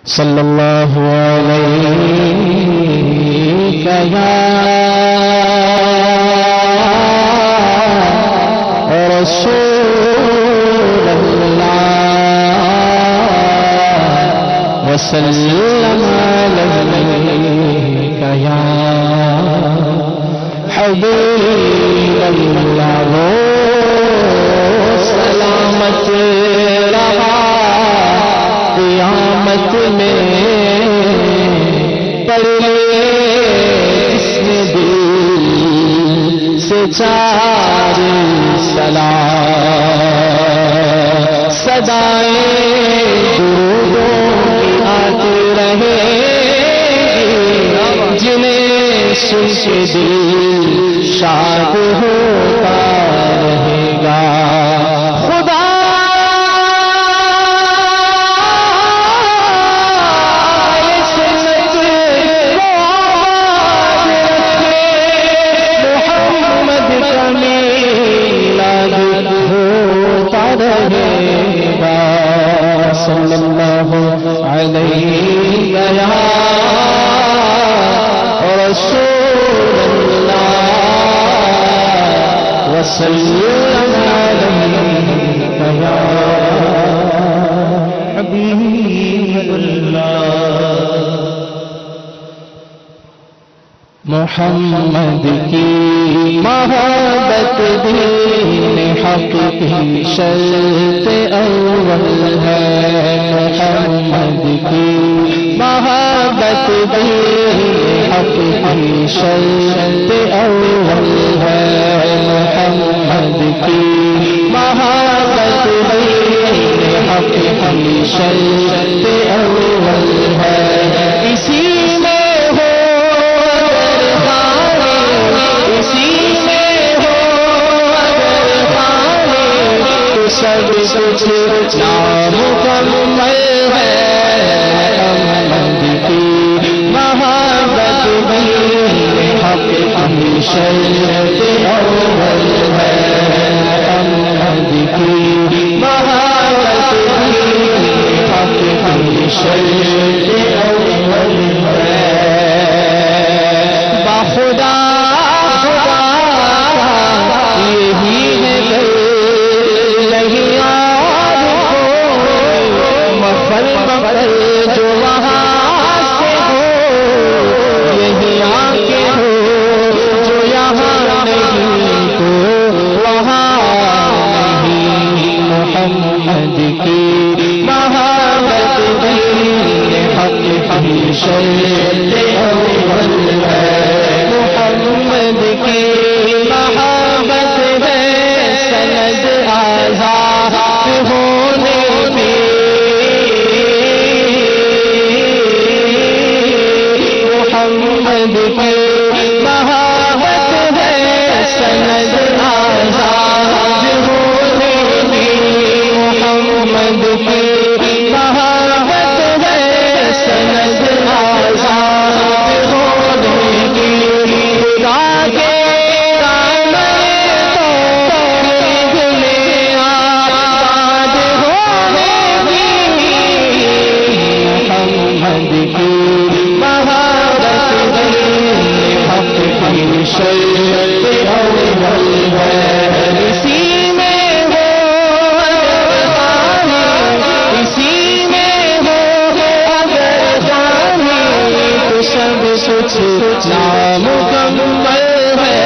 صلی اللہ علیہ یا رسول اللہ وسلم علیہ یا حبیب اللہ سلامت رہا قیامت میں پڑھ لے جس نے دل سے چار سلام صدائیں درودوں کی آتی رہے جنہیں سن کے دل شاد ہوتا رہے گا صلی اللہ علیہ یا رسول اللہ وسلم علیہ یا حبیب اللہ محمد کی محبت دین حق کی شرط اول ہے محمد کی محبت دین حق کی شرط اول ہے محمد کی محبت دین حق کی شرط اول ہے اسی میں سب کچھ نامکمل ہے محمد کی محبت دین حق کی شرط اول ہے محمد کی محبت دین حق کی شرط اول ہے باخدا جو وہاں سے ہو یہی آگے ہو جو یہاں نہیں تو وہاں نہیں محمد کی محبت دین حق کی شرط اول ہے محمد کی محبت ہے سند آزاد ہونے کی محمد کی محبت ہے سند آزاد ہونے کی محمد کی محبت ہے سند آزاد ہونے کی خدا کے کام تو گلے آباد ہونے کی محمد کی شرط اول ہے اسی میں ہو اسی میں ہو اگر جانے تو سب کچھ نامکمل ہے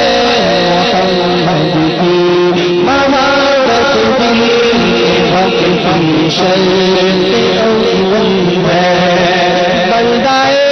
محمد کی محبت دین حق کی شرط اول ہے بندائے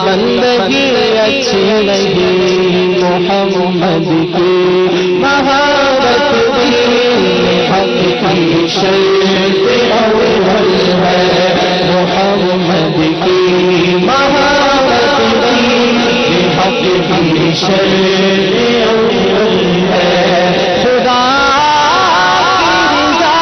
بندگی اچھی نہیں محمد کی محبت دین حق کی شرط اول ہے محمد کی محبت دین حق کی شرط اول ہے خدا کی رضا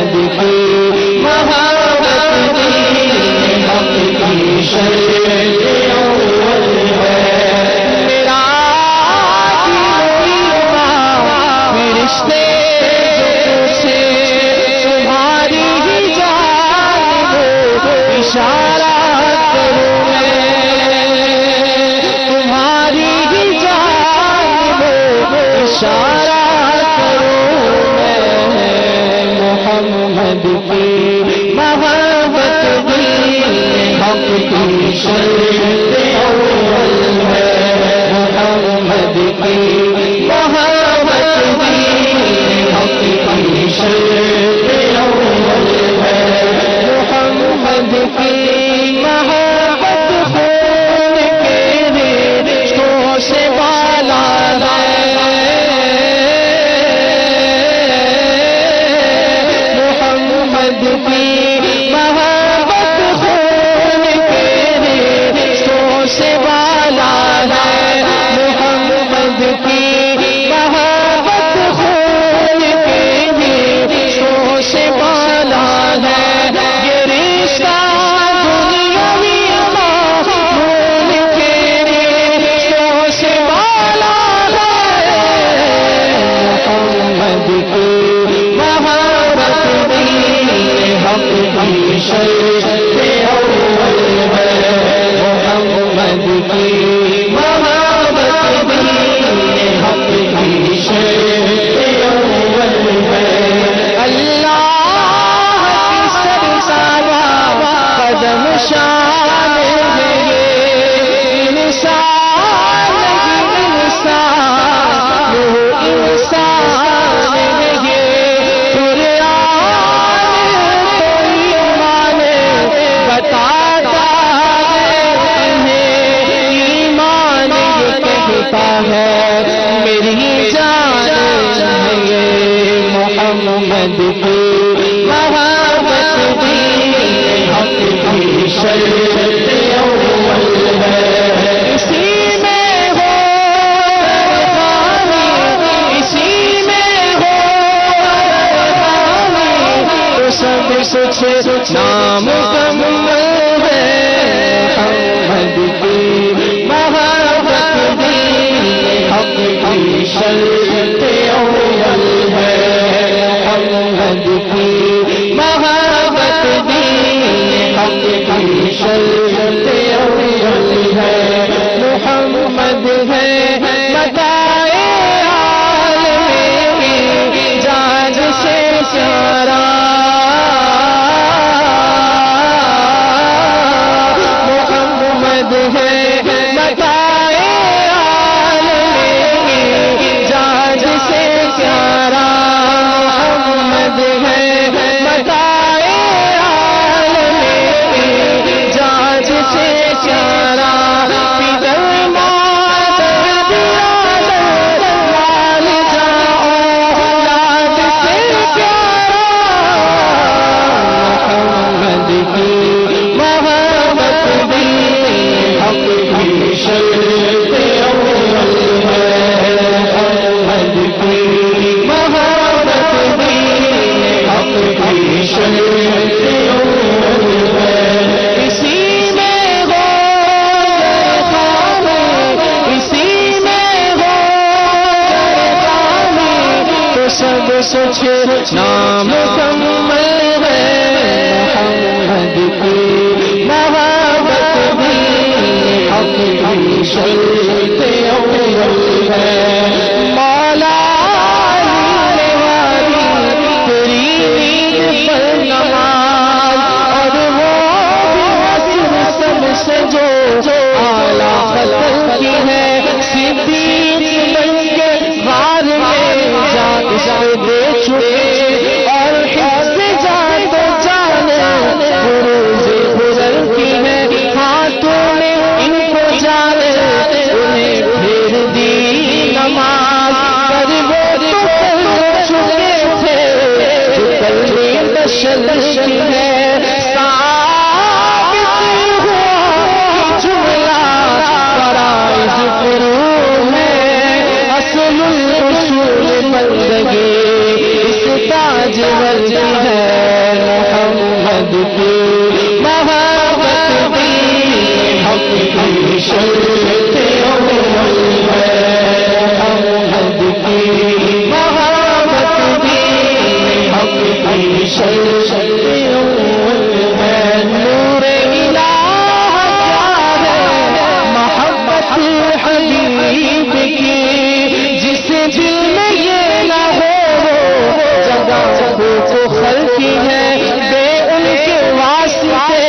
محمد کی محبت دین حق کی شرط اول ہے میرا دل ایمان میں رشتے سے تمہاری ہی جانب اشارہ کروں تمہاری ہی جانب اشارہ کروں محمد کی محبت دین حق کی شرط اول ہے محمد کی محبت دین حق کی شرط اول ہے محمد کی محبت خون کے رشتوں سے بالا محمد کی محبت خون کے رشتوں سے بالا محمد کی محبت خون کے رشتوں سے بالا یہ رشتہ دنیاوی معمول کے رشتوں سے بالا محمد کی محبت دین حق کی شرط اول ہے محمد کی محبت دین حق کی شرط اول ہے اللہ کی سرساوا قدم شان ہے یہ انسان نہیں انسان وہ انسان ہے یہ قرآن تو ایمان بتاتا ہے انہیں ایمان یہ کہتا ہے میری جان ہے یہ محمد کی محبت دین حق کی شرط اول ہے اسی میں ہو خامی اسی میں ہو خامی تو سب کچھ نامکمل ہے محمد کی محبت دین حق کی شرط اول ہے محمد کی محبت دین حق کی شرط اول ہے محمد ہے متاع عالم اعجاز سے سارا محمد ہے متاع عالم اعجاز سے پیارا محمد ہے متاع عالم اعجاز سے پیارا پدر مادر برادر والدہ اولاد سے پیارا محمد کی محبت دین حق کی شرط اول ہے محمد کی محبت دین حق کی شرط اول ہے اسی میں ہو خامی اسی میں ہو خامی تو سب کچھ نامکمل ہے محمد کی محبت دین حق کی شرط اول ہے مولا علی والی تیری عید پر نماز اور وہ بھی نصر سب سے جو اعلیٰ خلق کی ہے صدیق بن کے غار میں جا اس دے چکے اور کی محبت بھی حق کی شرط اول ہے محمد کی محبت بھی حق کی شرط اول ہے نور الہ کیا ہے محبت حبیب کی جس دل میں یہ نہ ہو جگہ کو خلقی ہے بے ان کے واسطے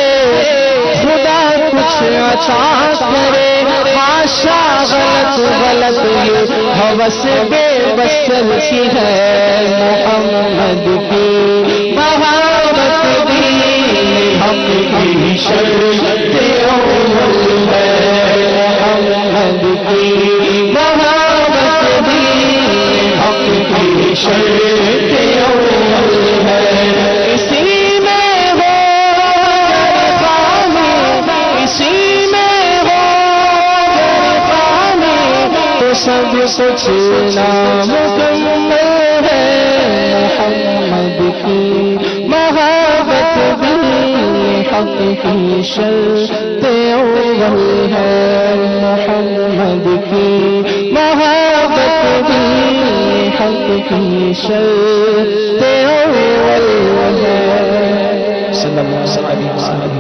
خدا کچھ عطا کرے حاشا غلط یہ ہوس بے وصل کی ہے محمد کی محبت بھی حق کی شرط اول ہے محمد کی محبت بھی حق کی شرط اول ہے اسی میں ہو خامی اسی میں ہو خامی تو سب کچھ نامکمل ہے محمد کی محبت بھی حق کی شرط اول ہے محمد کی محبت بھی حق کی شرط اول ہے صلی اللہ علیہ وسلم